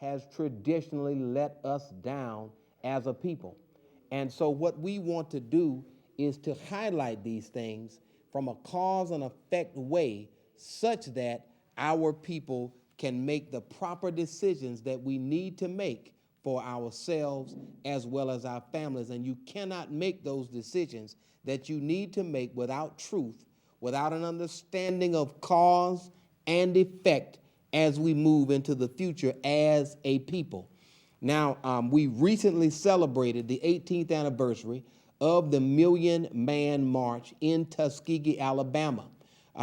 has traditionally let us down as a people. And so what we want to do is to highlight these things from a cause and effect way such that our people can make the proper decisions that we need to make for ourselves as well as our families. And you cannot make those decisions that you need to make without truth, without an understanding of cause and effect as we move into the future as a people. Now, we recently celebrated the 18th anniversary of the Million Man March in Tuskegee, Alabama.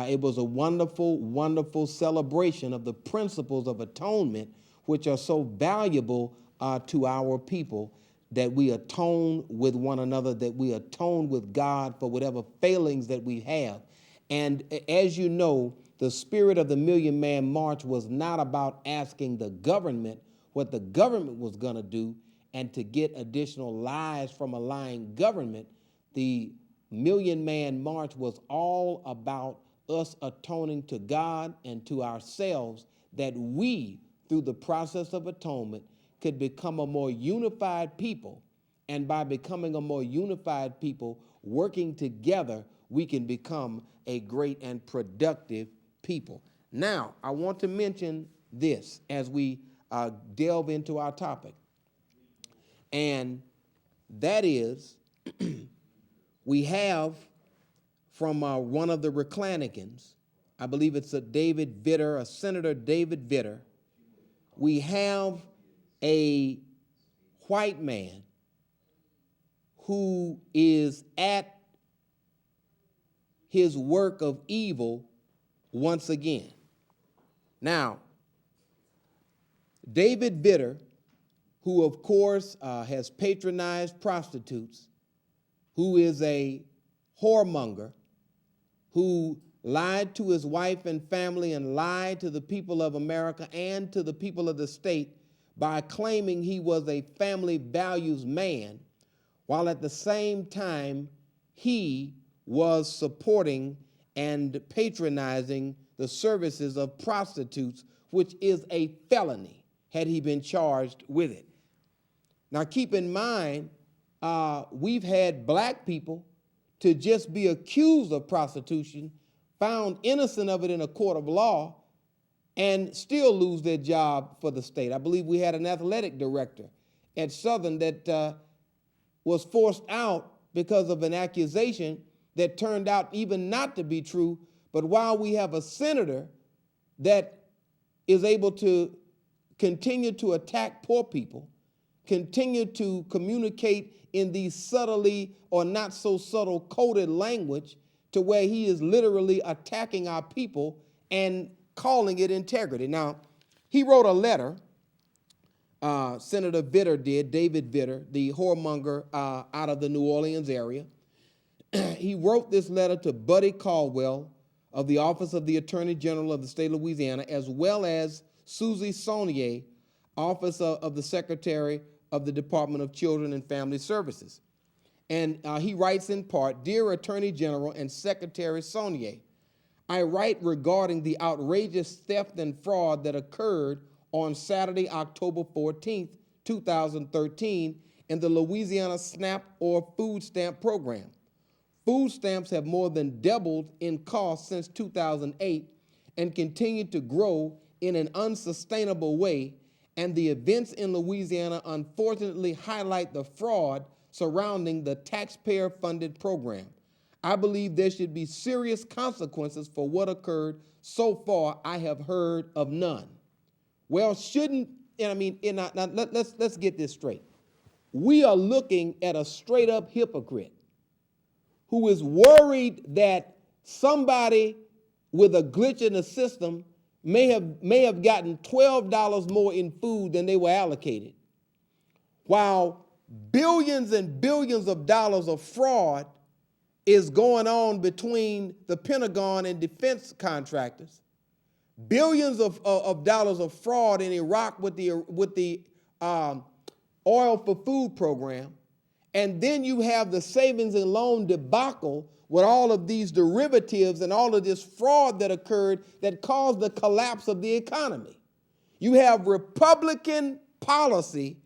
It was a wonderful, wonderful celebration of the principles of atonement, which are so valuable to our people, that we atone with one another, that we atone with God for whatever failings that we have. And as you know, the spirit of the Million Man March was not about asking the government what the government was going to do and to get additional lies from a lying government. The Million Man March was all about us atoning to God and to ourselves, that we, through the process of atonement, could become a more unified people. And by becoming a more unified people, working together, we can become a great and productive people. Now, I want to mention this as we delve into our topic. And that is, we have from one of the Reclanicans, I believe it's a David Vitter, a Senator David Vitter, we have a white man who is at his work of evil once again. Now, David Vitter, who of course has patronized prostitutes, who is a whoremonger, who lied to his wife and family and lied to the people of America and to the people of the state by claiming he was a family values man, while at the same time he was supporting and patronizing the services of prostitutes, which is a felony had he been charged with it. Now keep in mind, we've had black people to just be accused of prostitution, found innocent of it in a court of law, and still lose their job for the state. I believe we had an athletic director at Southern that was forced out because of an accusation that turned out even not to be true. But while we have a senator that is able to continue to attack poor people, continue to communicate in these subtly or not so subtle coded language to where he is literally attacking our people and calling it integrity. Now, he wrote a letter, Senator Vitter did, David Vitter, the whoremonger out of the New Orleans area. He wrote this letter to Buddy Caldwell of the Office of the Attorney General of the state of Louisiana, as well as Susie Saunier, Office of the Secretary of the Department of Children and Family Services. And he writes in part, "Dear Attorney General and Secretary Saunier, I write regarding the outrageous theft and fraud that occurred on Saturday, October 14th, 2013, in the Louisiana SNAP or food stamp program. Food stamps have more than doubled in cost since 2008 and continue to grow in an unsustainable way, and the events in Louisiana unfortunately highlight the fraud surrounding the taxpayer-funded program. I believe there should be serious consequences for what occurred. So far, I have heard of none." Well, let's get this straight. We are looking at a straight-up hypocrite who is worried that somebody with a glitch in the system may have gotten $12 more in food than they were allocated, while billions and billions of dollars of fraud is going on between the Pentagon and defense contractors, billions of dollars of fraud in Iraq with the oil for food program, and then you have the savings and loan debacle with all of these derivatives and all of this fraud that occurred that caused the collapse of the economy. You have Republican policy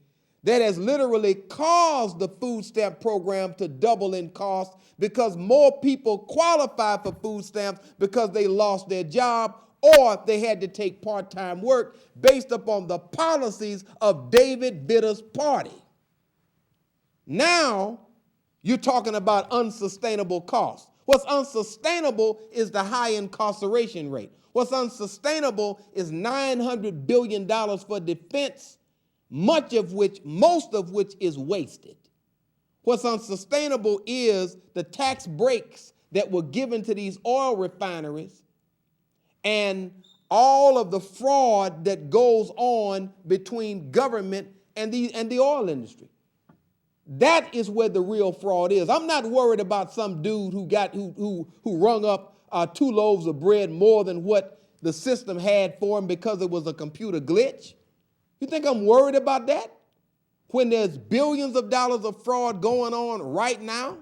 that has literally caused the food stamp program to double in cost because more people qualify for food stamps because they lost their job or they had to take part-time work based upon the policies of David Vitter's party. Now, you're talking about unsustainable costs. What's unsustainable is the high incarceration rate. What's unsustainable is $900 billion for defense, most of which is wasted. What's unsustainable is the tax breaks that were given to these oil refineries and all of the fraud that goes on between government and the oil industry. That is where the real fraud is. I'm not worried about some dude who rung up 2 loaves of bread more than what the system had for him because it was a computer glitch. You think I'm worried about that? When there's billions of dollars of fraud going on right now?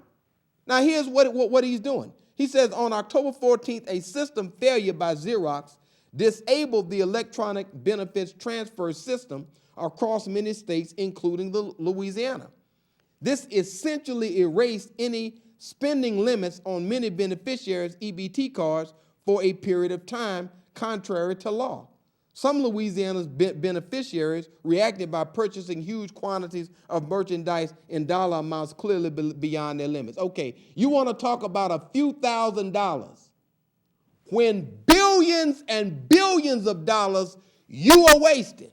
Now here's what he's doing. He says on October 14th, a system failure by Xerox disabled the electronic benefits transfer system across many states, including Louisiana. This essentially erased any spending limits on many beneficiaries' EBT cards for a period of time, contrary to law. Some Louisiana's beneficiaries reacted by purchasing huge quantities of merchandise in dollar amounts clearly beyond their limits. Okay, you want to talk about a few $1,000s when billions and billions of dollars you are wasting.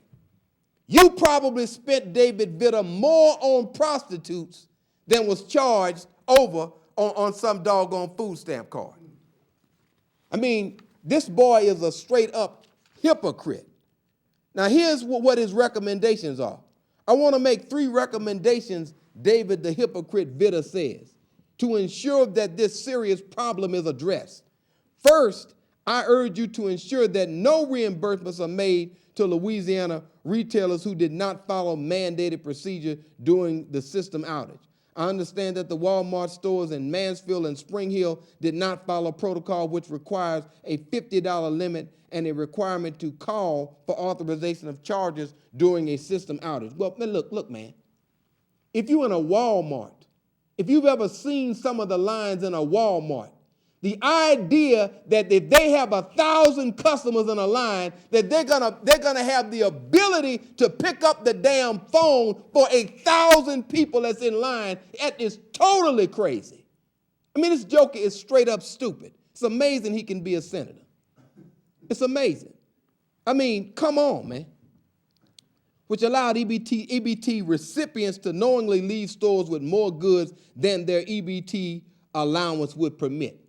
You probably spent, David Vitter, more on prostitutes than was charged over on some doggone food stamp card. I mean, this boy is a straight up hypocrite. Now, here's what his recommendations are. I want to make 3 recommendations, David the hypocrite Vitter says, to ensure that this serious problem is addressed. First, I urge you to ensure that no reimbursements are made to Louisiana retailers who did not follow mandated procedure during the system outage. I understand that the Walmart stores in Mansfield and Spring Hill did not follow protocol, which requires a $50 limit and a requirement to call for authorization of charges during a system outage. Well, look, man. If you're in a Walmart, if you've ever seen some of the lines in a Walmart, the idea that if they have 1,000 customers in a line, that they're gonna have the ability to pick up the damn phone for 1,000 people that's in line, that is totally crazy. I mean, this joker is straight up stupid. It's amazing he can be a senator. It's amazing. I mean, come on, man. Which allowed EBT recipients to knowingly leave stores with more goods than their EBT allowance would permit.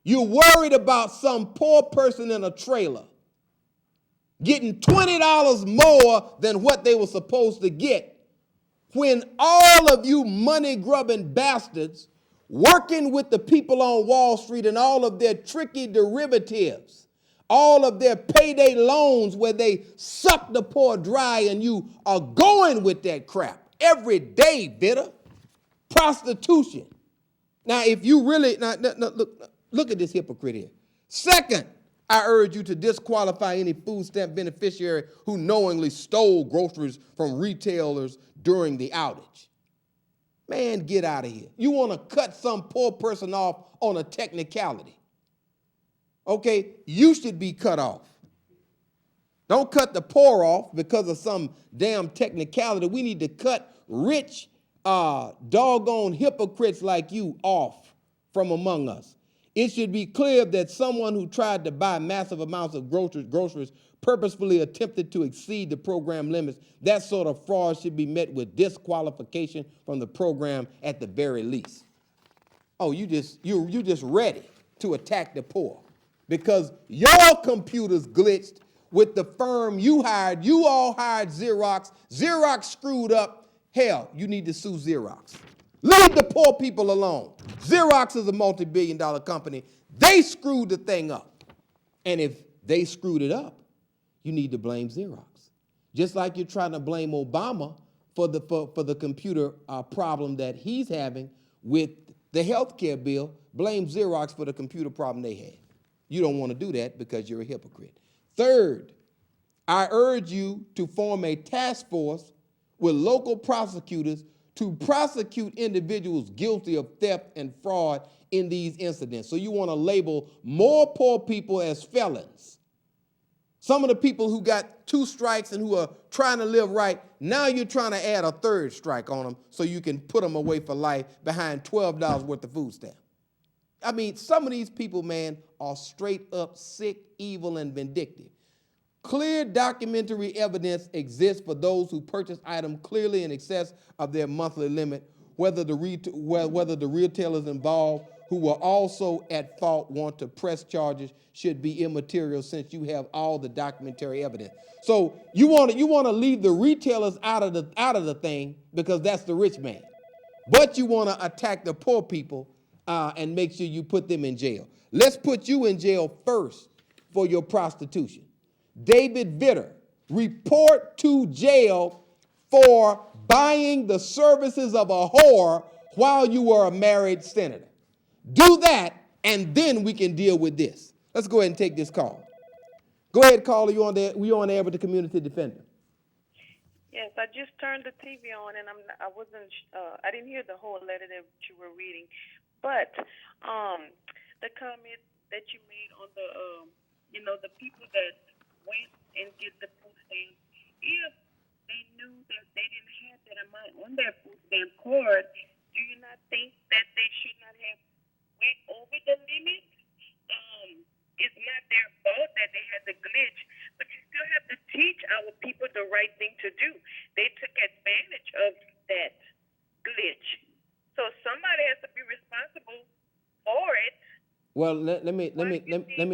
You're worried about some poor person in a trailer getting $20 more than what they were supposed to get when all of you money-grubbing bastards working with the people on Wall Street and all of their tricky derivatives, all of their payday loans where they suck the poor dry and you are going with that crap every day, Vitter. Prostitution. Now, if you really, look at this hypocrite here. Second, I urge you to disqualify any food stamp beneficiary who knowingly stole groceries from retailers during the outage. Man, get out of here. You want to cut some poor person off on a technicality. Okay, you should be cut off. Don't cut the poor off because of some damn technicality. We need to cut rich, doggone hypocrites like you off from among us. It should be clear that someone who tried to buy massive amounts of groceries purposefully attempted to exceed the program limits. That sort of fraud should be met with disqualification from the program at the very least. Oh, you just ready to attack the poor because your computers glitched with the firm you hired. You all hired Xerox. Xerox screwed up. Hell, you need to sue Xerox. Leave the poor people alone. Xerox is a multi-billion-dollar company. They screwed the thing up. And if they screwed it up, you need to blame Xerox. Just like you're trying to blame Obama for the computer problem that he's having with the health care bill, blame Xerox for the computer problem they had. You don't want to do that because you're a hypocrite. Third, I urge you to form a task force with local prosecutors to prosecute individuals guilty of theft and fraud in these incidents. So you want to label more poor people as felons. Some of the people who got 2 strikes and who are trying to live right, now you're trying to add a 3rd strike on them so you can put them away for life behind $12 worth of food stamp. I mean, some of these people, man, are straight up sick, evil, and vindictive. Clear documentary evidence exists for those who purchase items clearly in excess of their monthly limit, whether the retailers involved who were also at fault want to press charges should be immaterial since you have all the documentary evidence. So you want to leave the retailers out of the thing because that's the rich man. But you want to attack the poor people and make sure you put them in jail. Let's put you in jail first for your prostitution. David Vitter, report to jail for buying the services of a whore while you were a married senator. Do that, and then we can deal with this. Let's go ahead and take this call. Go ahead, caller. You on the air with the community defender. Yes, I just turned the TV on, and I didn't hear the whole letter that you were reading, but the comment that you made on the people that went and get the food stamps, if they knew that they didn't have that amount on their food stamp card, do you not think that they should not have went over the limit? It's not their fault that they had the glitch, but you still have to teach our people the right thing to do. They took advantage of that glitch. So somebody has to be responsible for it. Well, let me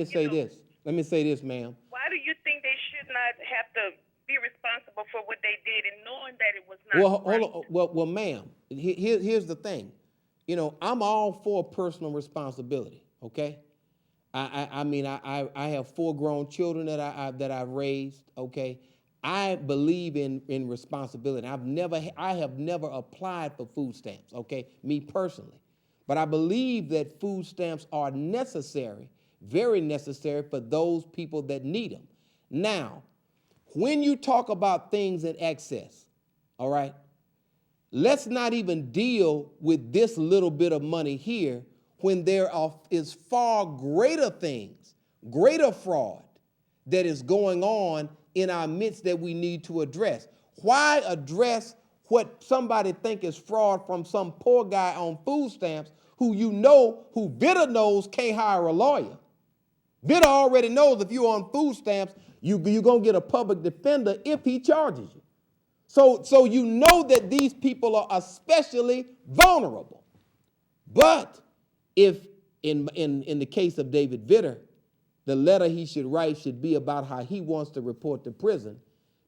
say this. Let me say this, ma'am. Why do you think they should not have to be responsible for what they did and knowing that it was not right? Well, ma'am, here's the thing. You know, I'm all for personal responsibility, okay? I mean, I have 4 grown children that I've raised, okay? I believe in responsibility. I have never applied for food stamps, okay? Me personally. But I believe that food stamps are necessary, very necessary for those people that need them. Now, when you talk about things in excess, all right, let's not even deal with this little bit of money here when there is far greater things, greater fraud that is going on in our midst that we need to address. Why address what somebody think is fraud from some poor guy on food stamps who Vitter knows can't hire a lawyer? Vitter already knows if you're on food stamps, you're going to get a public defender if he charges you. So you know that these people are especially vulnerable. But if in the case of David Vitter, the letter he should write should be about how he wants to report to prison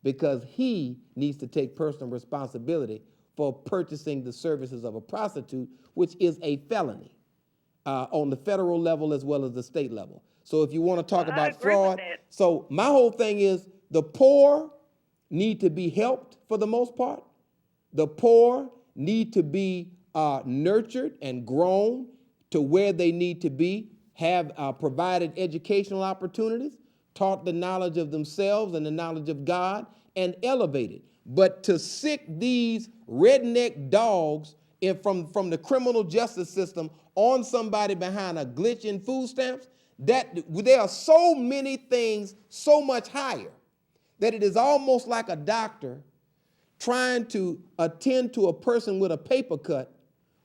because he needs to take personal responsibility for purchasing the services of a prostitute, which is a felony on the federal level as well as the state level. So if you want to talk about fraud, so my whole thing is the poor need to be helped for the most part. The poor need to be nurtured and grown to where they need to be, have provided educational opportunities, taught the knowledge of themselves and the knowledge of God, and elevated. But to sick these redneck dogs from the criminal justice system on somebody behind a glitch in food stamps, that there are so many things so much higher that it is almost like a doctor trying to attend to a person with a paper cut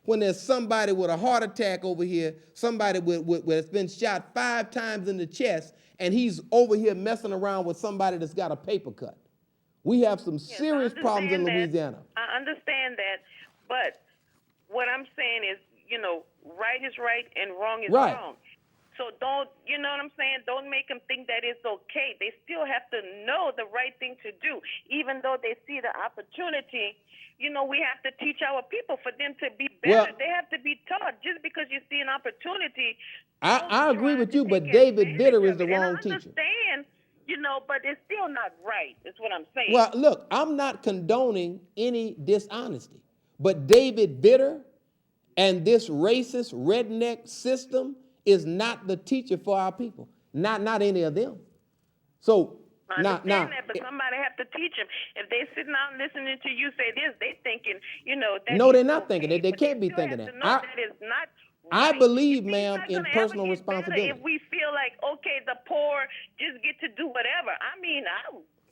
when there's somebody with a heart attack over here, somebody that's been shot 5 times in the chest, and he's over here messing around with somebody that's got a paper cut. We have some serious problems in Louisiana. I understand that, but what I'm saying is, right is right and wrong is wrong. So don't, you know what I'm saying? Don't make them think that it's okay. They still have to know the right thing to do. Even though they see the opportunity, we have to teach our people for them to be better. Well, they have to be taught. Just because you see an opportunity. I agree with you, but David Vitter is the wrong teacher. I understand, but it's still not right. That's what I'm saying. Well, look, I'm not condoning any dishonesty, but David Vitter and this racist redneck system is not the teacher for our people. Not any of them. So I understand that, but somebody have to teach them. If they sitting out and listening to you say this, they thinking, that no, they're is not thinking that. okay, They but they can't be still thinking have to that. know that is not I right. believe, It's ma'am, not in gonna ever personal get better responsibility. if we feel like, okay, the poor just get to do whatever. I mean,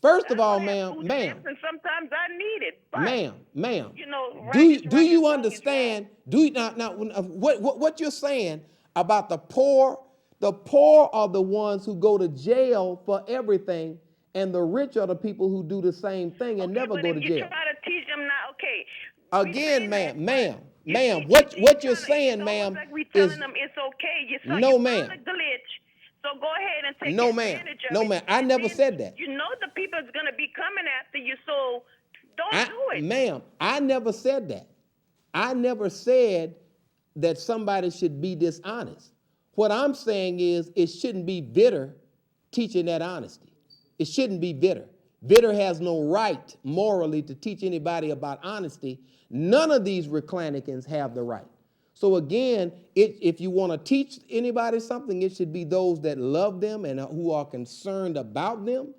First of I all, don't have ma'am, food ma'am, stamps, and sometimes I need it. But ma'am, right is do right you and wrong is wrong. understand? Do you now what you're saying about the poor? The poor are the ones who go to jail for everything, and the rich are the people who do the same thing and Okay, never but go if to you jail. try to teach them now, okay, we Again, saying that, ma'am, but you see, what you're it's saying, almost ma'am, like we telling is them it's okay. You no, found ma'am, a glitch, so go ahead and take no, ma'am, advantage of no, it. ma'am. I And never then said that. the people is gonna be coming after you, so don't do it. Ma'am, I never said that. I never said that somebody should be dishonest. What I'm saying is it shouldn't be bitter teaching that honesty. It shouldn't be bitter. Bitter has no right morally to teach anybody about honesty. None of these reclanicans have the right. So again, if you want to teach anybody something, it should be those that love them and who are concerned about them,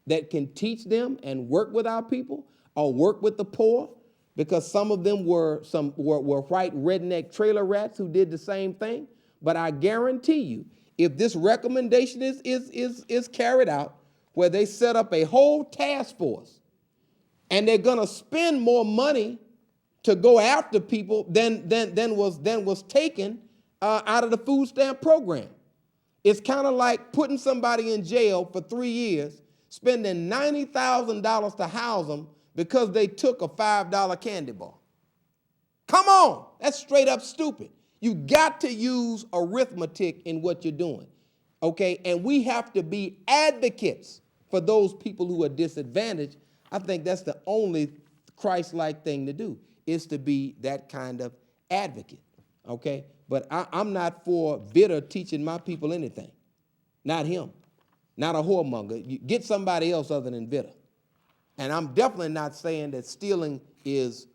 that can teach them and work with our people or work with the poor, because some of them were white redneck trailer rats who did the same thing. But I guarantee you, if this recommendation is carried out, where they set up a whole task force and they're gonna spend more money to go after people than was taken out of the food stamp program. It's kind of like putting somebody in jail for 3 years, spending $90,000 to house them because they took a $5 candy bar. Come on, that's straight up stupid. You got to use arithmetic in what you're doing, okay? And we have to be advocates for those people who are disadvantaged. I think that's the only Christ-like thing to do, is to be that kind of advocate, okay? But I'm not for Vitter teaching my people anything. Not him, not a whoremonger. You get somebody else other than Vitter. And I'm definitely not saying that stealing is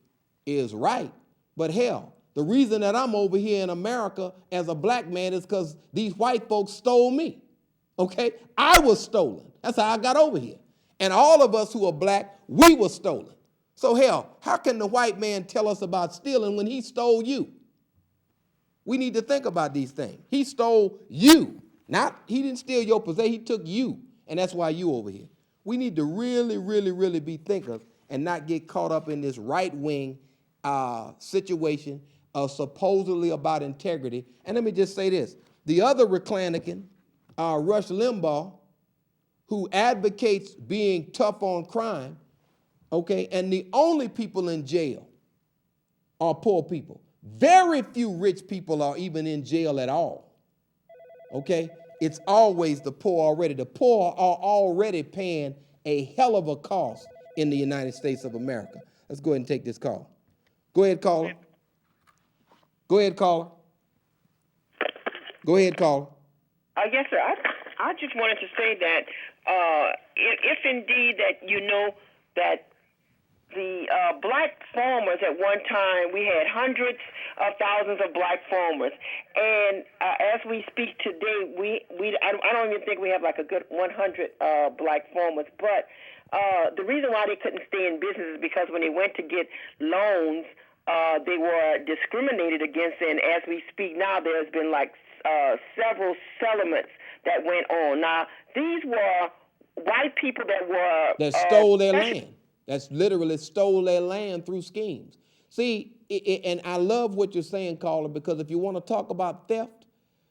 right, but hell, the reason that I'm over here in America as a black man is because these white folks stole me, okay? I was stolen. That's how I got over here. And all of us who are black, we were stolen. So hell, how can the white man tell us about stealing when he stole you? We need to think about these things. He stole you. He didn't steal your possession, he took you. And that's why you over here. We need to really, really, really be thinkers and not get caught up in this right-wing situation supposedly about integrity. And let me just say this. The other Reclanican, Rush Limbaugh, who advocates being tough on crime, okay, and the only people in jail are poor people. Very few rich people are even in jail at all, okay? It's always the poor already. The poor are already paying a hell of a cost in the United States of America. Let's go ahead and take this call. Go ahead, caller. Go ahead, caller. Go ahead, caller. Yes, sir. I just wanted to say that if indeed that that the black farmers at one time, we had hundreds of thousands of black farmers, and as we speak today, I don't even think we have like a good 100 black farmers. But the reason why they couldn't stay in business is because when they went to get loans, they were discriminated against, and as we speak now, there's been like several settlements that went on. Now, these were white people that stole their land. That's literally stole their land through schemes. See, and I love what you're saying, caller, because if you want to talk about theft,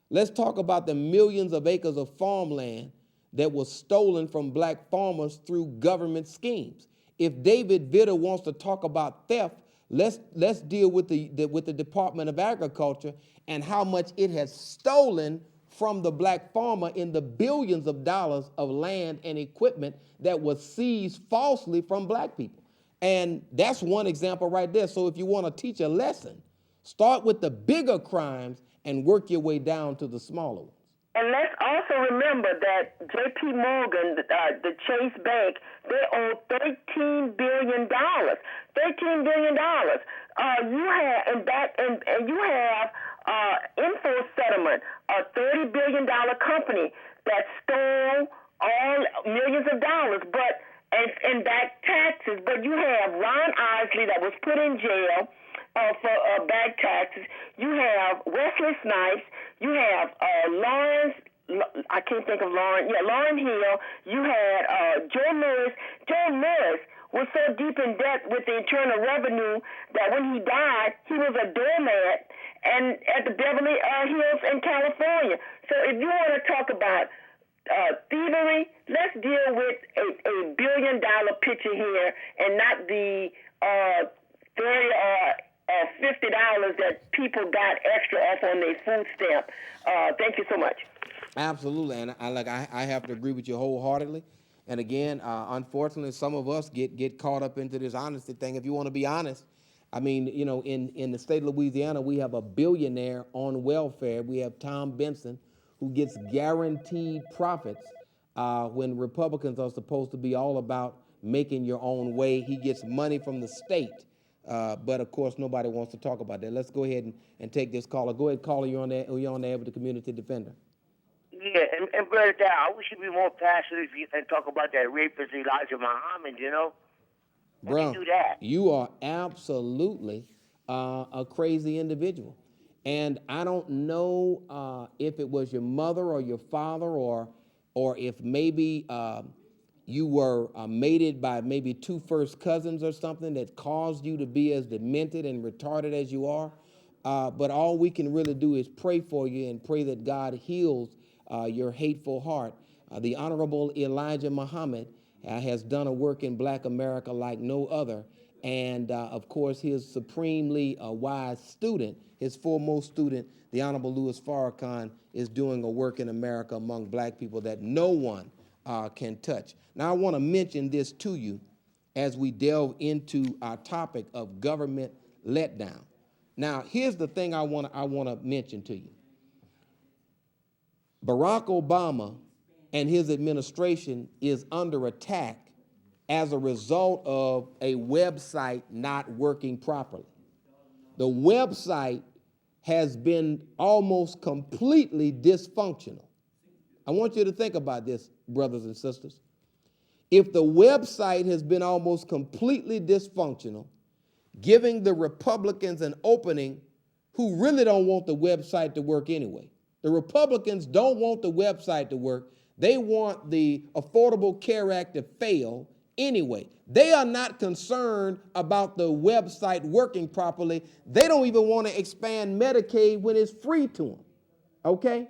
let's talk about the millions of acres of farmland that was stolen from black farmers through government schemes. If David Vitter wants to talk about theft, let's deal with the Department of Agriculture and how much it has stolen from the black farmer in the billions of dollars of land and equipment that was seized falsely from black people. And that's one example right there. So if you want to teach a lesson, start with the bigger crimes and work your way down to the smaller ones. And let's also remember that J.P. Morgan, the Chase Bank, they owe $13 billion. $13 billion. You have Info Settlement, a $30 billion company that stole millions of dollars, but and back taxes. But you have Ron Isley that was put in jail for back taxes. You have Wesley Snipes. You have Lawrence. I can't think of Lauren. Yeah, Lauren Hill. You had Joe Lewis. Joe Lewis was so deep in debt with the Internal Revenue that when he died, he was a doormat and at the Beverly Hills in California. So if you want to talk about thievery, let's deal with a $1 billion picture here and not the 30 or $50 that people got extra off on their food stamp. Thank you so much. Absolutely, and I have to agree with you wholeheartedly. And again, unfortunately, some of us get caught up into this honesty thing. If you want to be honest, I mean, you know, in the state of Louisiana, we have a billionaire on welfare. We have Tom Benson, who gets guaranteed profits when Republicans are supposed to be all about making your own way. He gets money from the state, but of course, nobody wants to talk about that. Let's go ahead and take this caller. Go ahead, caller. You're on there with the community defender. Yeah, and Brother Dow, we should be more passionate and talk about that rapist Elijah Muhammad, you know? Bro, do that. You are absolutely a crazy individual. And I don't know if it was your mother or your father or if maybe you were mated by maybe two first cousins or something that caused you to be as demented and retarded as you are. But all we can really do is pray for you and pray that God heals your hateful heart. The Honorable Elijah Muhammad has done a work in Black America like no other. And of course, his supremely wise student, his foremost student, the Honorable Louis Farrakhan, is doing a work in America among Black people that no one can touch. Now, I want to mention this to you as we delve into our topic of government letdown. Now, here's the thing I want to mention to you. Barack Obama and his administration is under attack as a result of a website not working properly. The website has been almost completely dysfunctional. I want you to think about this, brothers and sisters. If the website has been almost completely dysfunctional, giving the Republicans an opening who really don't want the website to work anyway. The Republicans don't want the website to work. They want the Affordable Care Act to fail anyway. They are not concerned about the website working properly. They don't even want to expand Medicaid when it's free to them. Okay?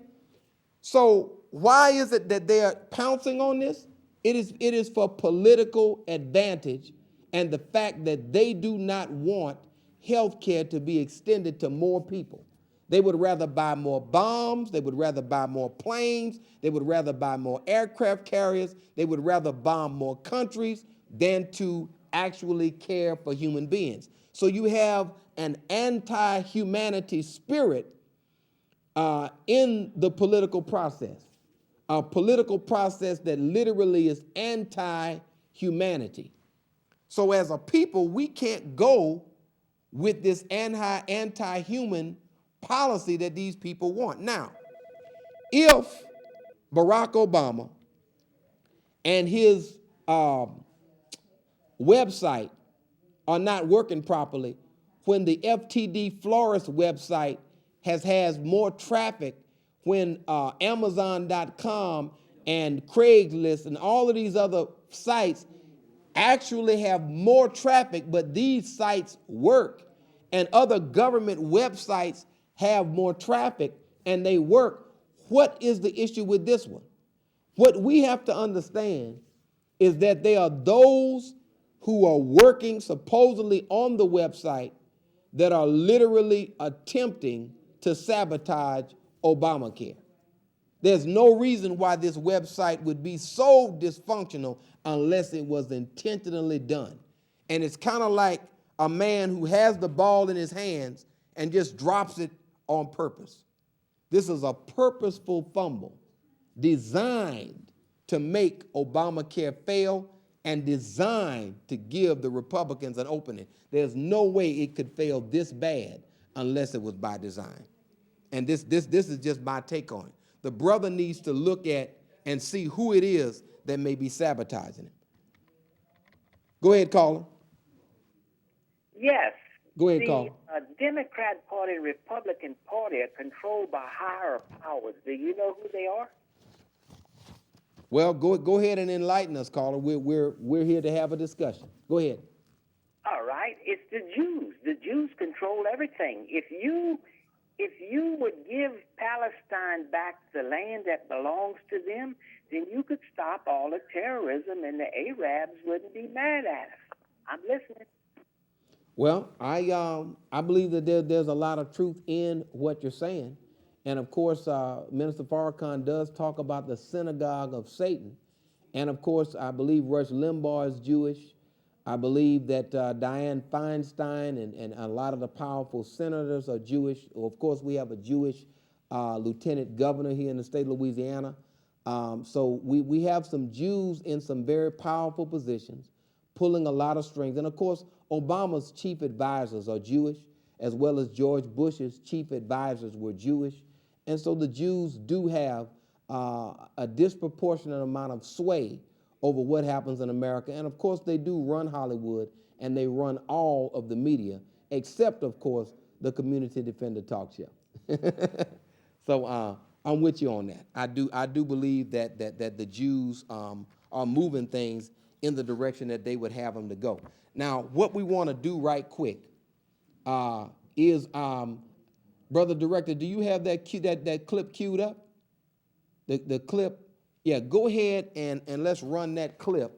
So why is it that they are pouncing on this? It is for political advantage and the fact that they do not want health care to be extended to more people. They would rather buy more bombs. They would rather buy more planes. They would rather buy more aircraft carriers. They would rather bomb more countries than to actually care for human beings. So you have an anti-humanity spirit in the political process, a political process that literally is anti-humanity. So as a people, we can't go with this anti-human policy that these people want. Now, if Barack Obama and his website are not working properly, when the FTD Florist website has more traffic, when Amazon.com and Craigslist and all of these other sites actually have more traffic, but these sites work, and other government websites have more traffic and they work, what is the issue with this one? What we have to understand is that there are those who are working supposedly on the website that are literally attempting to sabotage Obamacare. There's no reason why this website would be so dysfunctional unless it was intentionally done. And it's kind of like a man who has the ball in his hands and just drops it on purpose. This is a purposeful fumble designed to make Obamacare fail and designed to give the Republicans an opening. There's no way it could fail this bad unless it was by design. And this is just my take on it. The brother needs to look at and see who it is that may be sabotaging him. Go ahead, caller. Yes. Go ahead, caller. The Democrat Party and Republican Party are controlled by higher powers. Do you know who they are? Well, go ahead and enlighten us, caller. We're here to have a discussion. Go ahead. All right. It's the Jews. The Jews control everything. If you would give Palestine back the land that belongs to them, then you could stop all the terrorism and the Arabs wouldn't be mad at us. I'm listening. Well, I believe that there's a lot of truth in what you're saying. And of course, Minister Farrakhan does talk about the synagogue of Satan. And of course, I believe Rush Limbaugh is Jewish. I believe that Dianne Feinstein and a lot of the powerful senators are Jewish. Of course, we have a Jewish lieutenant governor here in the state of Louisiana. So we have some Jews in some very powerful positions, pulling a lot of strings. And of course, Obama's chief advisors are Jewish, as well as George Bush's chief advisors were Jewish. And so the Jews do have a disproportionate amount of sway over what happens in America. And of course, they do run Hollywood and they run all of the media, except, of course, the Community Defender Talk Show. So I'm with you on that. I do believe that the Jews are moving things in the direction that they would have them to go. Now, what we want to do right quick is, Brother Director, do you have that clip queued up? The clip? Yeah, go ahead and let's run that clip.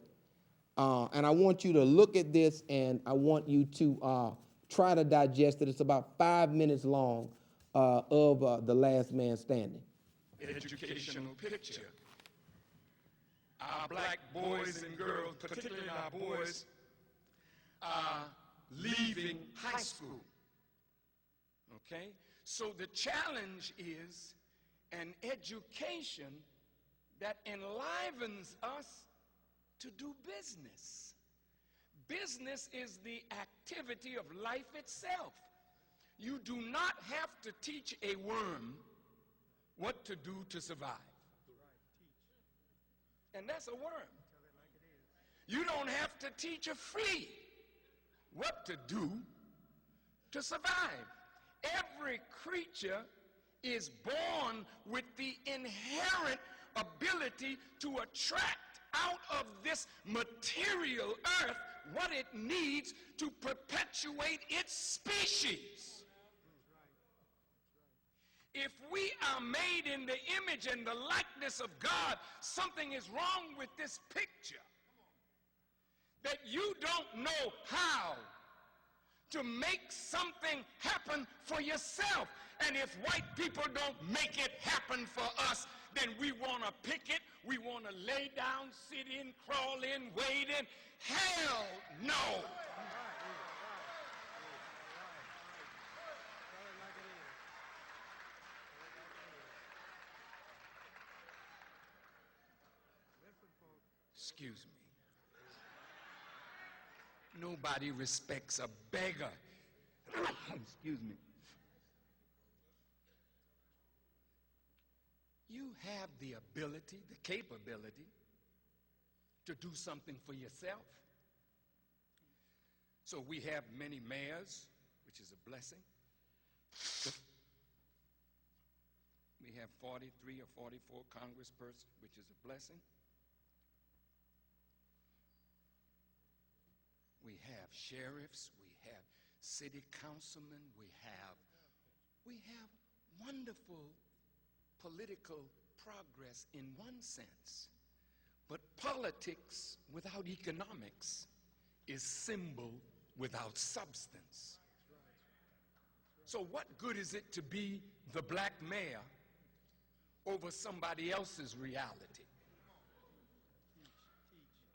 And I want you to look at this and I want you to try to digest it. It's about 5 minutes long of The Last Man Standing. Educational picture. Our black boys and girls, particularly our boys, are leaving high school. Okay? So the challenge is an education that enlivens us to do business. Business is the activity of life itself. You do not have to teach a worm what to do to survive. And that's a worm. You don't have to teach a flea what to do to survive. Every creature is born with the inherent ability to attract out of this material earth what it needs to perpetuate its species. If we are made in the image and the likeness of God, something is wrong with this picture. That you don't know how to make something happen for yourself. And if white people don't make it happen for us, then we want to pick it, we want to lay down, sit in, crawl in, wade in. Hell no. Excuse me. Nobody respects a beggar. Excuse me. You have the ability, the capability to do something for yourself. So we have many mayors, which is a blessing. We have 43 or 44 congresspersons, which is a blessing. We have sheriffs, we have city councilmen, we have wonderful political progress in one sense. But politics without economics is symbol without substance. So what good is it to be the black mayor over somebody else's reality?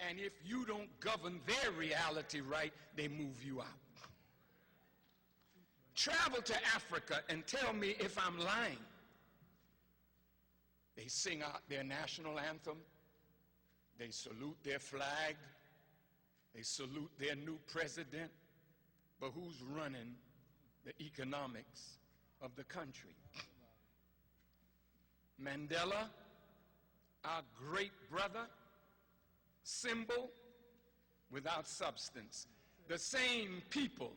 And if you don't govern their reality right, they move you out. Travel to Africa and tell me if I'm lying. They sing out their national anthem. They salute their flag. They salute their new president. But who's running the economics of the country? Mandela, our great brother, symbol without substance. The same people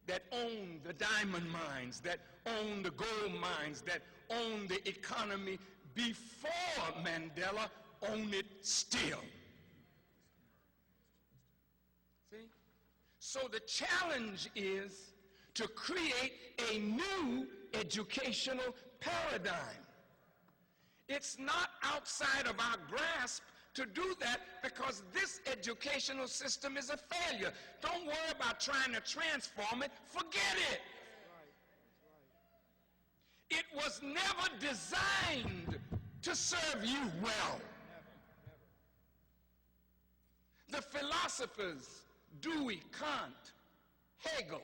that own the diamond mines, that own the gold mines, that own the economy before Mandela, own it still. See? So the challenge is to create a new educational paradigm. It's not outside of our grasp to do that, because this educational system is a failure. Don't worry about trying to transform it. Forget it. It was never designed to serve you well. The philosophers, Dewey, Kant, Hegel,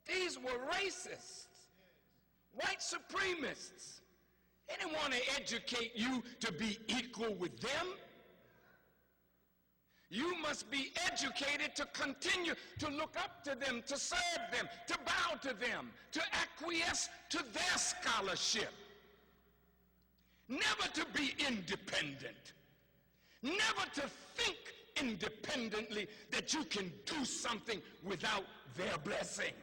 these were racists, white supremacists. They didn't want to educate you to be equal with them. You must be educated to continue to look up to them, to serve them, to bow to them, to acquiesce to their scholarship. Never to be independent. Never to think independently that you can do something without their blessing.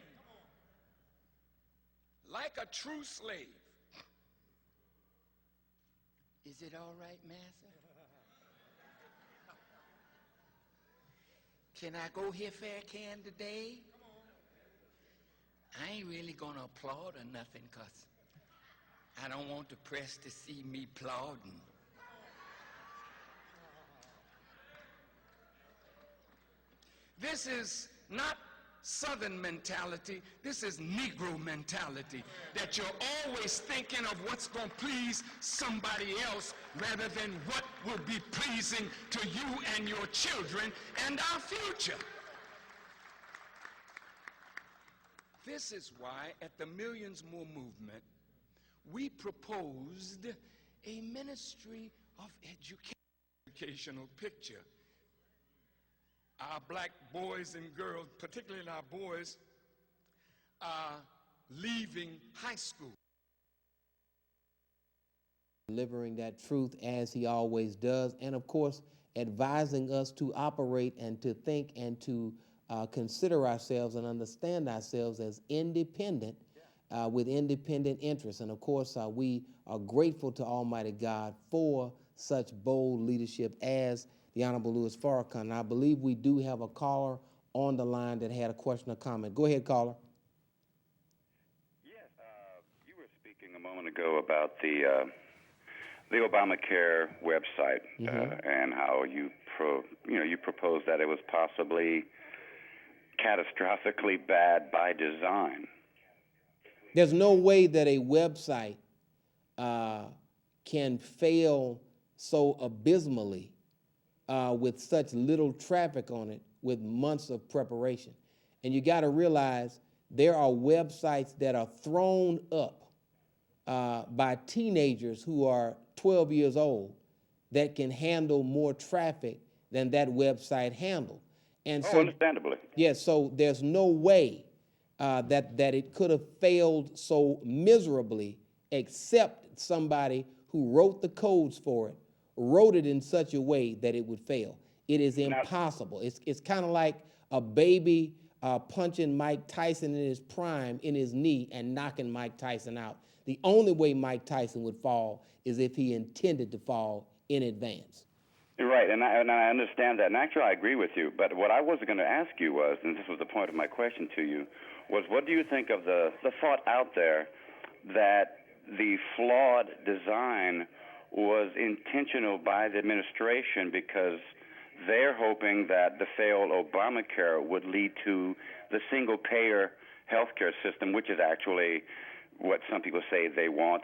Like a true slave. Is it all right, Master? Can I go here fair can today? I ain't really gonna applaud or nothing, cause I don't want the press to see me applauding. This is not Southern mentality. This is Negro mentality, that you're always thinking of what's going to please somebody else rather than what will be pleasing to you and your children and our future. This is why at the Millions More movement, we proposed a ministry of educational picture. Our black boys and girls, particularly our boys, are leaving high school. Delivering that truth as he always does, and of course, advising us to operate and to think and to consider ourselves and understand ourselves as independent with independent interests. And of course, we are grateful to Almighty God for such bold leadership as the Honorable Louis Farrakhan. And I believe we do have a caller on the line that had a question or comment. Go ahead, caller. Yes, you were speaking a moment ago about the Obamacare website and how you proposed that it was possibly catastrophically bad by design. There's no way that a website can fail so abysmally with such little traffic on it with months of preparation. And you got to realize there are websites that are thrown up by teenagers who are 12 years old that can handle more traffic than that website handled. And so, understandably. Yes, so there's no way that it could have failed so miserably except somebody who wrote the codes for it, wrote it in such a way that it would fail. It is impossible. It's kind of like a baby punching Mike Tyson in his prime in his knee and knocking Mike Tyson out. The only way Mike Tyson would fall is if he intended to fall in advance. You're right, and I understand that, and actually I agree with you, but what I was going to ask you was, and this was the point of my question to you, was what do you think of the thought out there that the flawed design was intentional by the administration because they're hoping that the failed Obamacare would lead to the single-payer healthcare system, which is actually what some people say they want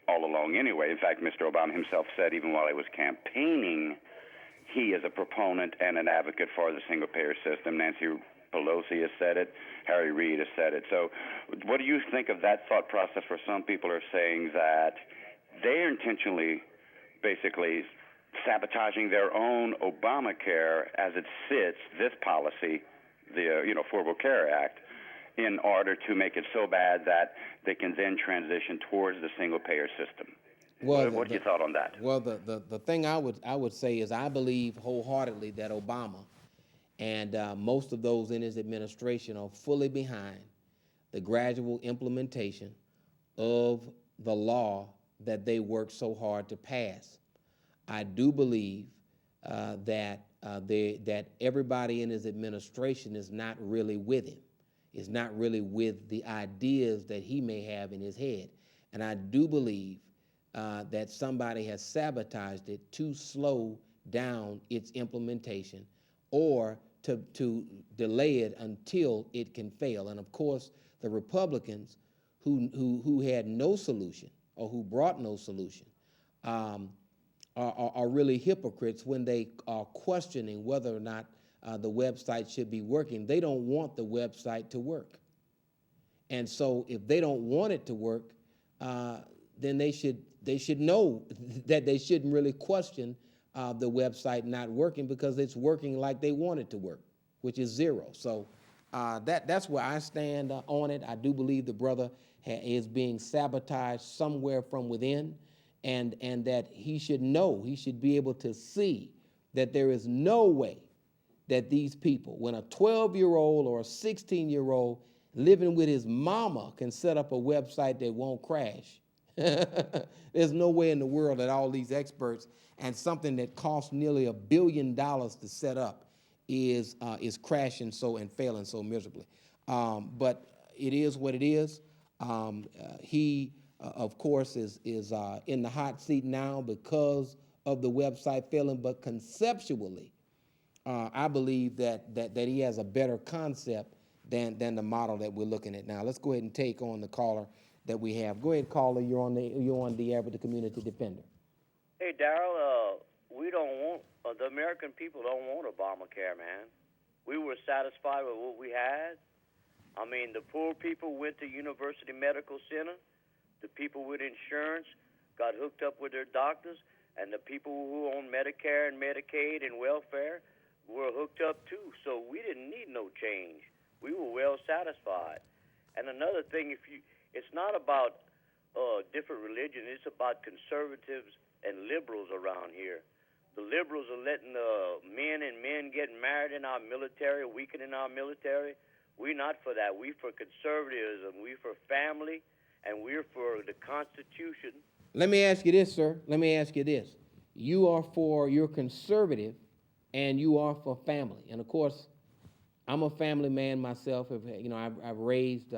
all along anyway. In fact, Mr. Obama himself said, even while he was campaigning, he is a proponent and an advocate for the single-payer system. Nancy Pelosi has said it. Harry Reid has said it. So what do you think of that thought process where some people are saying that they're intentionally basically sabotaging their own Obamacare as it sits, this policy, the Affordable Care Act, in order to make it so bad that they can then transition towards the single-payer system? Well, What's your thought on that? well, the thing I would say is I believe wholeheartedly that Obama and most of those in his administration are fully behind the gradual implementation of the law that they worked so hard to pass. I do believe that everybody in his administration is not really with him, is not really with the ideas that he may have in his head, and I do believe that somebody has sabotaged it to slow down its implementation, or to delay it until it can fail. And of course, the Republicans who had no solution or who brought no solution are really hypocrites when they are questioning whether or not the website should be working. They don't want the website to work. And so if they don't want it to work, then they should know that they shouldn't really question the website not working, because it's working like they want it to work, which is zero. So that's where I stand on it. I do believe the brother is being sabotaged somewhere from within, and that he should know, he should be able to see that there is no way that these people, when a 12-year-old or a 16-year-old living with his mama can set up a website that won't crash. There's no way in the world that all these experts, and something that costs nearly $1 billion to set up, is crashing and failing so miserably. But it is what it is. He, of course, is in the hot seat now because of the website failing. But conceptually, I believe that he has a better concept than the model that we're looking at now. Let's go ahead and take on the caller that we have. Go ahead, caller. You're on the air with the Community Defender. Hey, Daryl. We don't want the American people don't want Obamacare, man. We were satisfied with what we had. I mean, the poor people went to University Medical Center. The people with insurance got hooked up with their doctors, and the people who own Medicare and Medicaid and welfare were hooked up too. So we didn't need no change. We were well satisfied. And another thing, it's not about different religion. It's about conservatives and liberals around here. The liberals are letting men get married in our military, weakening our military. We're not for that. We're for conservatism. We're for family, and we're for the Constitution. Let me ask you this, sir. Let me ask you this. You're conservative, and you are for family. And of course, I'm a family man myself. I've raised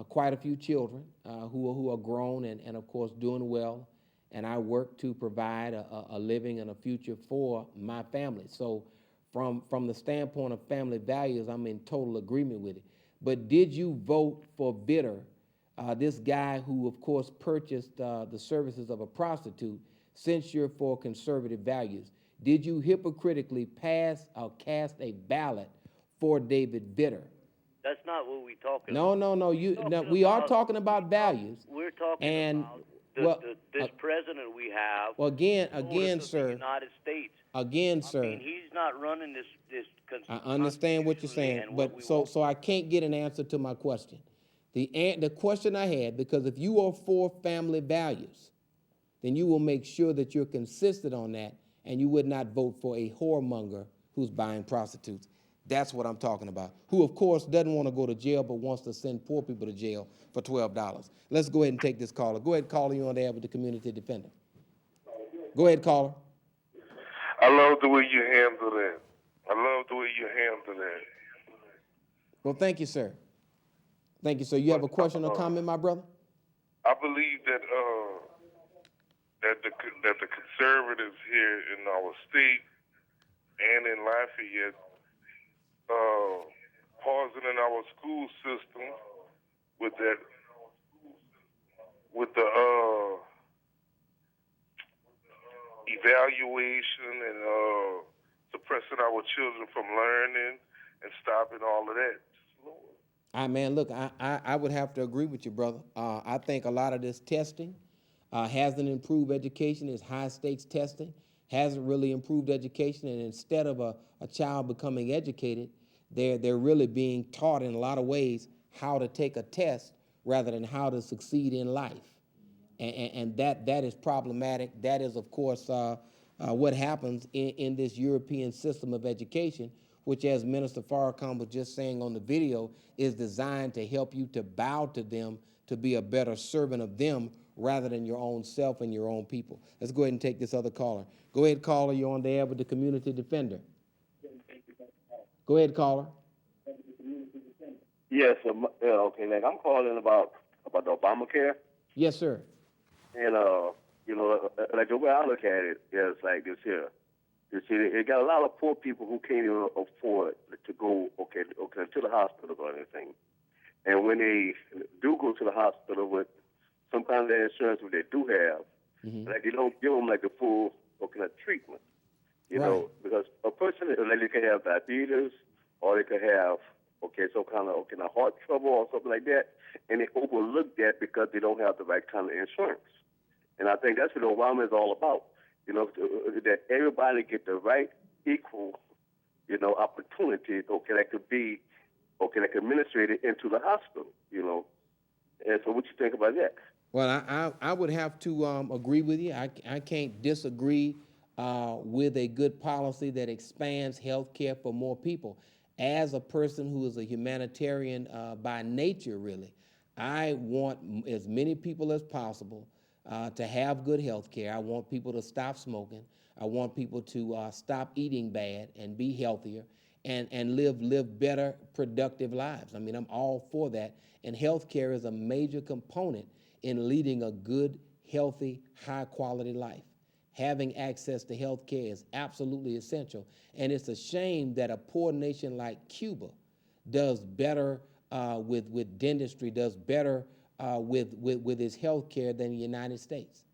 quite a few children who are grown and of course doing well. And I work to provide a living and a future for my family. So from the standpoint of family values, I'm in total agreement with it. But did you vote for Vitter, this guy who, of course, purchased the services of a prostitute, since you're for conservative values? Did you hypocritically pass or cast a ballot for David Vitter? That's not what we're talking about. No. We are talking about values. We're talking about this president we have. Well, again, sir. The United States. Again, sir. I mean, he's not running this. I understand what you're saying, but so I can't get an answer to my question. The question I had, because if you are for family values, then you will make sure that you're consistent on that, and you would not vote for a whoremonger who's buying prostitutes. That's what I'm talking about. Who, of course, doesn't want to go to jail but wants to send poor people to jail for $12. Let's go ahead and take this caller. Go ahead, caller. You're on the air with the Community Defender. Go ahead, caller. I love the way you handle that. Well, thank you, sir. Thank you, sir. You have a question or comment, my brother? I believe that that the conservatives here in our state and in Lafayette, poisoning our school system with the evaluation and suppressing our children from learning and stopping all of that. Man, look, I would have to agree with you, brother. I think a lot of this testing hasn't improved education. It's high-stakes testing. Hasn't really improved education. And instead of a child becoming educated, they're really being taught in a lot of ways how to take a test rather than how to succeed in life. and that is problematic. That is, of course, what happens in this European system of education, which, as Minister Farrakhan was just saying on the video, is designed to help you to bow to them, to be a better servant of them rather than your own self and your own people. Let's go ahead and take this other caller. Go ahead, caller. You're on the air with the Community Defender. Go ahead, caller. Yes, okay, like I'm calling about the Obamacare, Yes, sir. and like the way I look at it is like this here. You see, it got a lot of poor people who can't even afford to go to the hospital or anything, and when they do go to the hospital with some kind of insurance, what they do have, like they don't give them like the full treatment, you know, because a person like they could have diabetes or they could have some kind of heart trouble or something like that, and they overlook that because they don't have the right kind of insurance. And I think that's what Obama is all about, that everybody get the right equal, opportunity, that could be, that could administrate it into the hospital, And so what you think about that? Well, I would have to agree with you. I can't disagree with a good policy that expands health care for more people. As a person who is a humanitarian by nature, really, I want as many people as possible to have good health care. I want people to stop smoking. I want people to stop eating bad and be healthier and live better, productive lives. I mean, I'm all for that. And health care is a major component in leading a good, healthy, high-quality life. Having access to health care is absolutely essential. And it's a shame that a poor nation like Cuba does better with dentistry, does better with its health care than the United States.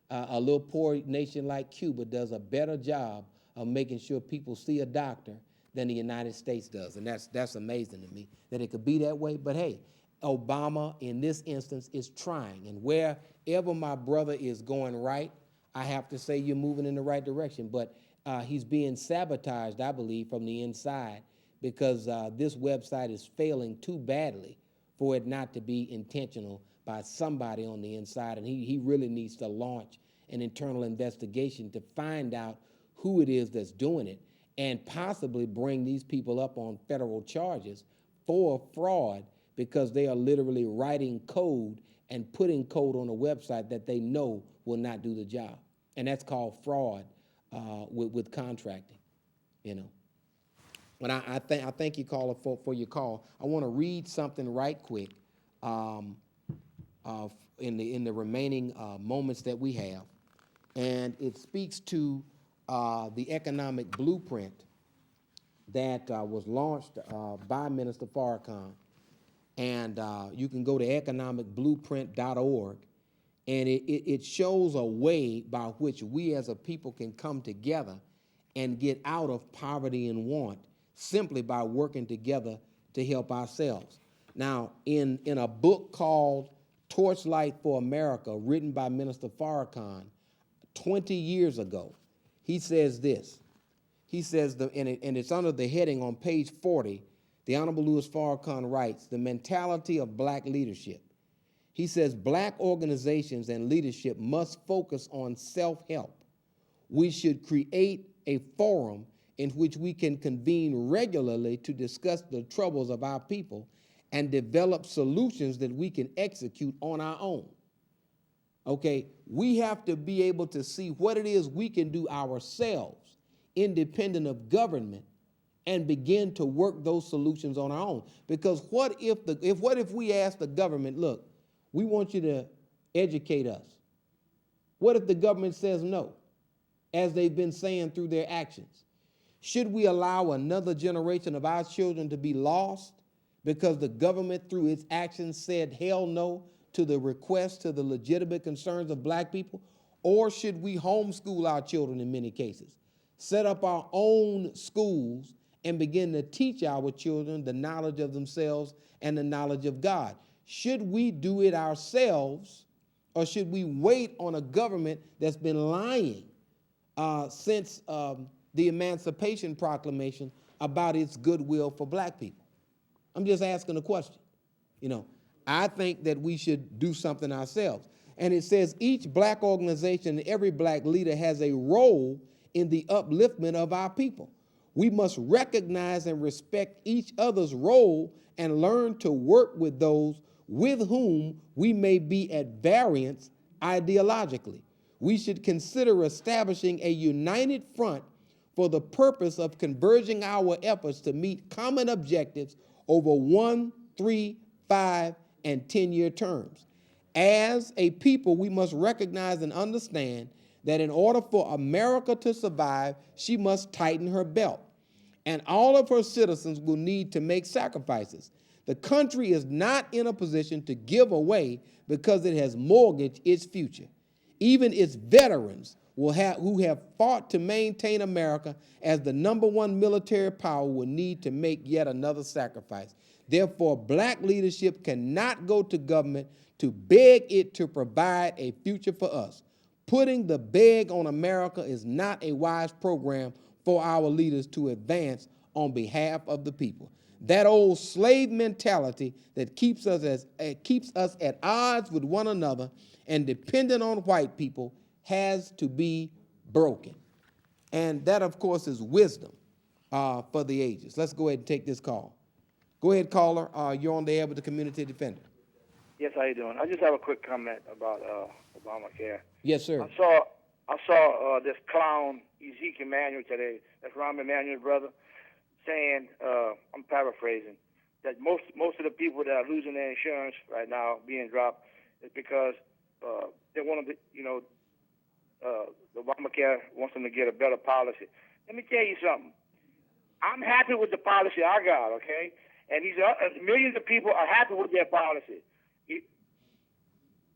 A little poor nation like Cuba does a better job of making sure people see a doctor than the United States does. And that's amazing to me that it could be that way. But hey, Obama in this instance is trying. And wherever my brother is going right, I have to say you're moving in the right direction. But he's being sabotaged, I believe, from the inside because this website is failing too badly for it not to be intentional by somebody on the inside. And he really needs to launch an internal investigation to find out who it is that's doing it and possibly bring these people up on federal charges for fraud because they are literally writing code and putting code on a website that they know will not do the job. And that's called fraud with contracting, But I thank you, caller, for your call. I want to read something right quick in the remaining moments that we have. And it speaks to the economic blueprint that was launched by Minister Farrakhan. And you can go to economicblueprint.org, and it shows a way by which we as a people can come together and get out of poverty and want simply by working together to help ourselves. Now, in a book called Torchlight for America, written by Minister Farrakhan 20 years ago, he says this. He says, and it's under the heading on page 40, the Honorable Louis Farrakhan writes, the mentality of black leadership. He says, black organizations and leadership must focus on self-help. We should create a forum in which we can convene regularly to discuss the troubles of our people and develop solutions that we can execute on our own. Okay, we have to be able to see what it is we can do ourselves, independent of government, and begin to work those solutions on our own. Because what if we ask the government, look, we want you to educate us? What if the government says no, as they've been saying through their actions? Should we allow another generation of our children to be lost because the government through its actions said hell no to the request, to the legitimate concerns of black people? Or should we homeschool our children in many cases, set up our own schools and begin to teach our children the knowledge of themselves and the knowledge of God? Should we do it ourselves, or should we wait on a government that's been lying since the Emancipation Proclamation about its goodwill for black people? I'm just asking a question. I think that we should do something ourselves. And it says each black organization and every black leader has a role in the upliftment of our people. We must recognize and respect each other's role and learn to work with those with whom we may be at variance ideologically. We should consider establishing a united front for the purpose of converging our efforts to meet common objectives over 1, 3, 5, and 10-year terms. As a people, we must recognize and understand that in order for America to survive, she must tighten her belt. And all of her citizens will need to make sacrifices. The country is not in a position to give away because it has mortgaged its future. Even its veterans who have fought to maintain America as the #1 military power will need to make yet another sacrifice. Therefore, black leadership cannot go to government to beg it to provide a future for us. Putting the beg on America is not a wise program for our leaders to advance on behalf of the people. That old slave mentality that keeps us at odds with one another and dependent on white people has to be broken. And that, of course, is wisdom for the ages. Let's go ahead and take this call. Go ahead, caller. You're on the air with the Community Defender. Yes, how you doing? I just have a quick comment about Obamacare. Yes, sir. I saw this clown Ezekiel Manuel today. That's Rahm Emanuel's brother, saying, I'm paraphrasing, that most of the people that are losing their insurance right now being dropped is because they want to, the Obamacare wants them to get a better policy. Let me tell you something. I'm happy with the policy I got, okay? And these millions of people are happy with their policy.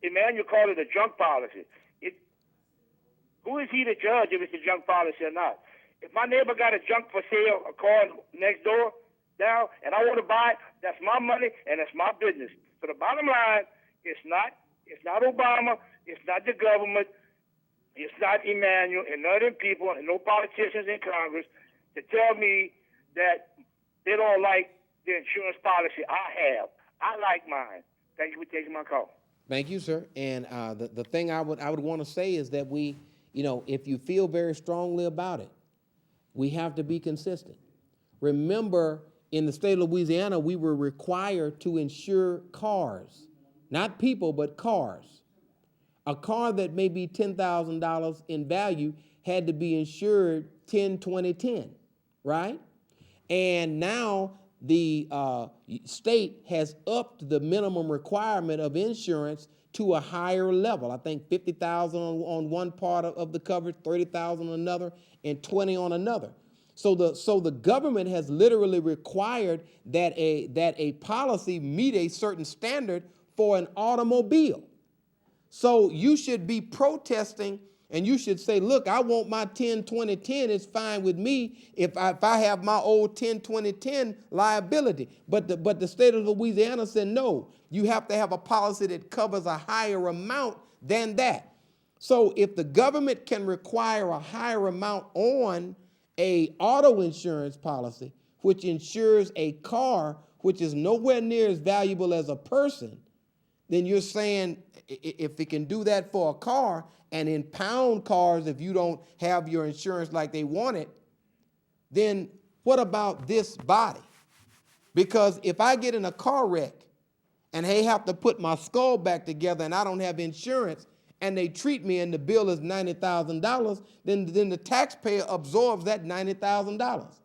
Emmanuel called it a junk policy. Who is he to judge if it's a junk policy or not? If my neighbor got a junk for sale, a car next door down, and I want to buy it, that's my money and that's my business. So the bottom line, it's not Obama, it's not the government, it's not Emmanuel and none of them people and no politicians in Congress to tell me that they don't like the insurance policy I have. I like mine. Thank you for taking my call. Thank you, sir. And the thing I would want to say is that we, if you feel very strongly about it, we have to be consistent. Remember, in the state of Louisiana, we were required to insure cars, not people, but cars. A car that may be $10,000 in value had to be insured 10, 20, 10, right? And now the state has upped the minimum requirement of insurance to a higher level. I think 50,000 on one part of the coverage, 30,000 on another, and 20 on another. So the government has literally required that a policy meet a certain standard for an automobile. So you should be protesting and you should say, look, I want my 10, 20, 10. It's fine with me if I have my old 10, 20, 10 liability. But the state of Louisiana said, no, you have to have a policy that covers a higher amount than that. So if the government can require a higher amount on a auto insurance policy, which insures a car, which is nowhere near as valuable as a person, then you're saying if it can do that for a car and impound cars if you don't have your insurance like they want it, then what about this body? Because if I get in a car wreck and they have to put my skull back together and I don't have insurance and they treat me and the bill is $90,000, then the taxpayer absorbs that $90,000.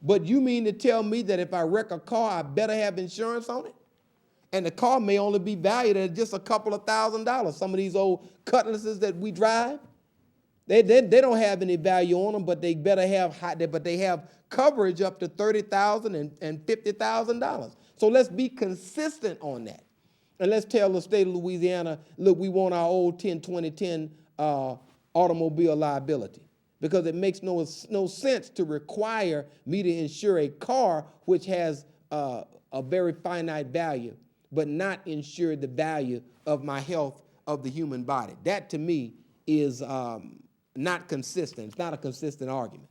But you mean to tell me that if I wreck a car, I better have insurance on it? And the car may only be valued at just a couple of $1,000s. Some of these old Cutlasses that we drive, they don't have any value on them, but they better have but they have coverage up to $30,000 and $50,000. So let's be consistent on that. And let's tell the state of Louisiana, look, we want our old 10, 20, 10 automobile liability. Because it makes no sense to require me to insure a car which has a very finite value, but not insure the value of my health of the human body. That to me is not consistent. It's not a consistent argument,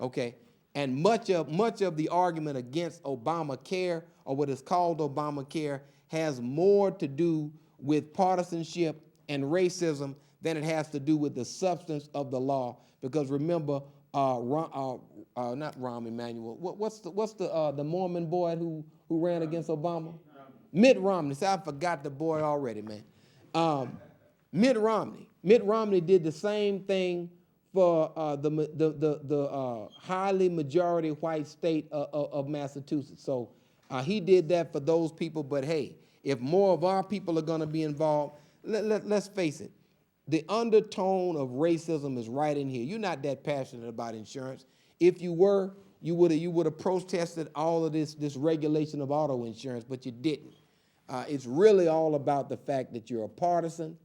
okay? And much of the argument against Obamacare, or what is called Obamacare, has more to do with partisanship and racism than it has to do with the substance of the law. Because remember, not Rahm Emanuel. What's the Mormon boy who ran against Obama? Mitt Romney. See, I forgot the boy already, man. Mitt Romney. Mitt Romney did the same thing for the highly majority white state of Massachusetts. So he did that for those people. But hey, if more of our people are going to be involved, let's face it. The undertone of racism is right in here. You're not that passionate about insurance. If you were, you would have protested all of this regulation of auto insurance, but you didn't. It's really all about the fact that you're a partisan,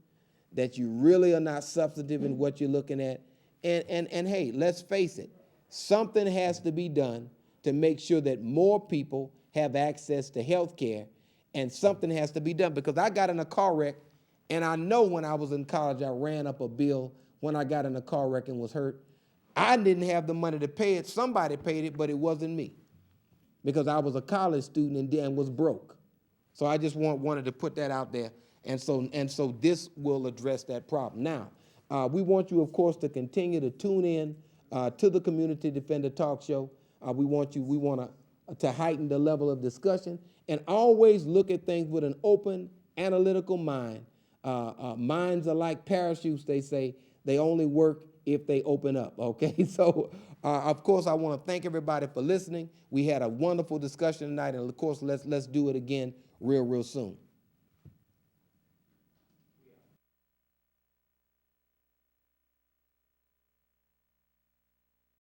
that you really are not substantive in what you're looking at. And hey, let's face it, something has to be done to make sure that more people have access to health care, and something has to be done, because I got in a car wreck, and I know when I was in college, I ran up a bill when I got in a car wreck and was hurt. I didn't have the money to pay it. Somebody paid it, but it wasn't me, because I was a college student and was broke. So I just wanted to put that out there. And so this will address that problem. Now, we want you, of course, to continue to tune in to the Community Defender Talk Show. We want to heighten the level of discussion, and always look at things with an open, analytical mind. Minds are like parachutes, they say. They only work if they open up, okay? So, of course, I want to thank everybody for listening. We had a wonderful discussion tonight, and of course, let's do it again real soon.